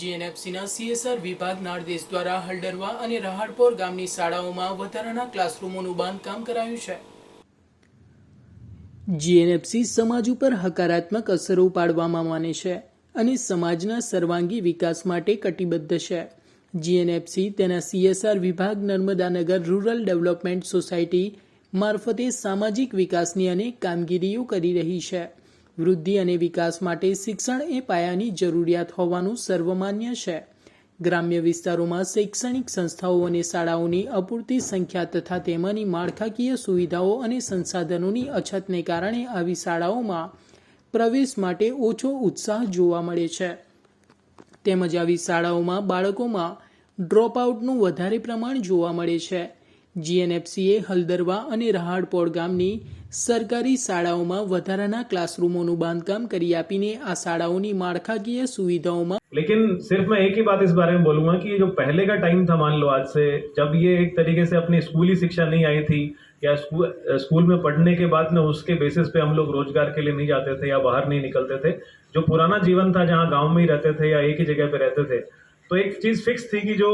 જીએનએફસીના CSR વિભાગ નાળદેશ દ્વારા હલડરવા અને રહાડપોર ગામની શાળાઓમાં વધારાના ક્લાસરૂમોનું બાંધકામ કરાયું છે। જીએનએફસી સમાજ ઉપર હકારાત્મક અસરો પાડવામાં માને છે અને સમાજના સર્વાંગી વિકાસ માટે કટિબદ્ધ છે। જીએનએફસી તેના સીએસઆર વિભાગ નર્મદાનગર રૂરલ ડેવલપમેન્ટ સોસાયટી મારફતે સામાજિક વિકાસની અનેક કામગીરીઓ કરી રહી છે। વૃદ્ધિ અને વિકાસ માટે શિક્ષણ એ પાયાની જરૂરિયાત હોવાનું સર્વમાન્ય છે। ગ્રામ્ય વિસ્તારોમાં શૈક્ષણિક સંસ્થાઓ અને શાળાઓની અપૂરતી સંખ્યા તથા તેમાંની માળખાકીય સુવિધાઓ અને સંસાધનોની અછતને કારણે આવી શાળાઓમાં પ્રવેશ માટે ઓછો ઉત્સાહ જોવા મળે છે। તેમજ આવી શાળાઓમાં બાળકોમાં ડ્રોપઆઉટનું વધારે પ્રમાણ જોવા મળે છે। જીએનએફસીએ હલદરવા અને રહાડપોર ગામની સરકારી શાળાઓમાં વધારાના ક્लासरूमों बांधकाम કરી આપીને આ શાળાઓની માળખાકીય સુવિધાઓમાં। लेकिन सिर्फ मैं एक ही बात इस बारे में बोलूंगा कि जो पहले का टाइम था, मान लो आज से, जब ये एक तरीके से अपनी स्कूली शिक्षा नहीं आई थी या स्कूल में पढ़ने के बाद में उसके बेसिस पे हम लोग रोजगार के लिए नहीं जाते थे या बाहर नहीं निकलते थे, जो पुराना जीवन था जहाँ गाँव में ही रहते थे या एक ही जगह पे रहते थे, तो एक चीज़ फिक्स थी कि जो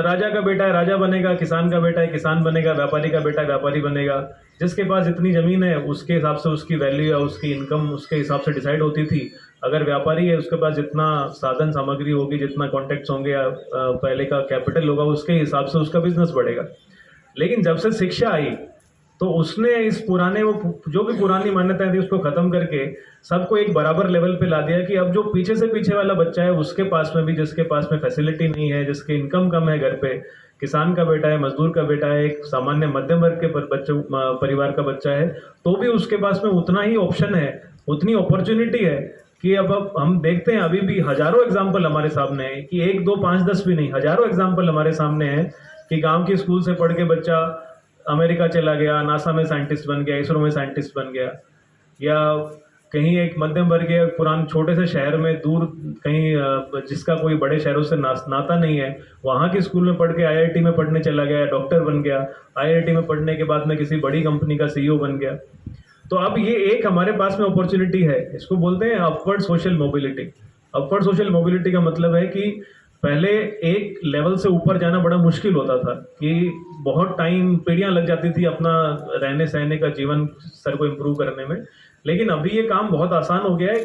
राजा का बेटा है राजा बनेगा, किसान का बेटा है किसान बनेगा, व्यापारी का बेटा व्यापारी बनेगा। जिसके पास जितनी ज़मीन है उसके हिसाब से उसकी वैल्यू या उसकी इनकम उसके हिसाब से डिसाइड होती थी। अगर व्यापारी है उसके पास जितना साधन सामग्री होगी, जितना कॉन्टेक्ट्स होंगे या पहले का कैपिटल होगा, उसके हिसाब से उसका बिजनेस बढ़ेगा। लेकिन जब से शिक्षा आई तो उसने इस पुराने वो जो भी पुरानी मान्यताएं थी उसको ख़त्म करके सबको एक बराबर लेवल पे ला दिया कि अब जो पीछे से पीछे वाला बच्चा है उसके पास में भी, जिसके पास में फैसिलिटी नहीं है, जिसकी इनकम कम है, घर पे किसान का बेटा है, मजदूर का बेटा है, एक सामान्य मध्यम वर्ग के परिवार का बच्चा है, तो भी उसके पास में उतना ही ऑप्शन है, उतनी अपॉर्चुनिटी है कि अब हम देखते हैं अभी भी हज़ारों एग्जाम्पल हमारे सामने है कि 1, 2, 5, 10 भी नहीं, हज़ारों एग्जाम्पल हमारे सामने है कि गाँव के स्कूल से पढ़ के बच्चा अमेरिका चला गया, नासा में साइंटिस्ट बन गया, इसरो में साइंटिस्ट बन गया, या कहीं एक मध्यम वर्गीय पुराने छोटे से शहर में दूर कहीं जिसका कोई बड़े शहरों से नाता नहीं है, वहाँ के स्कूल में पढ़ के आईआईटी में पढ़ने चला गया, डॉक्टर बन गया, आईआईटी में पढ़ने के बाद में किसी बड़ी कंपनी का सीईओ बन गया। तो अब ये एक हमारे पास में अपॉर्चुनिटी है, इसको बोलते हैं upward social mobility. Upward social mobility का मतलब है कि पहले एक लेवल से ऊपर जाना बड़ा मुश्किल होता था कि बहुत टाइम पीढ़ियाँ लग जाती थी अपना रहने सहने का जीवन स्तर को इम्प्रूव करने में, लेकिन अभी ये काम बहुत आसान हो गया है।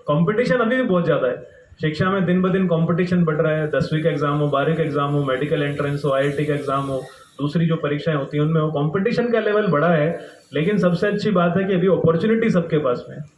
कंपटीशन अभी भी बहुत ज़्यादा है, शिक्षा में दिन ब दिन कंपटीशन बढ़ रहा है। 10वीं का एग्जाम हो, 12वीं का एग्जाम हो, मेडिकल एंट्रेंस हो, आईआईटी का एग्जाम हो, दूसरी जो परीक्षाएं होती हैं उनमें हो, कंपटीशन का लेवल बड़ा है। लेकिन सबसे अच्छी बात है कि अभी अपॉर्चुनिटी सबके पास में है।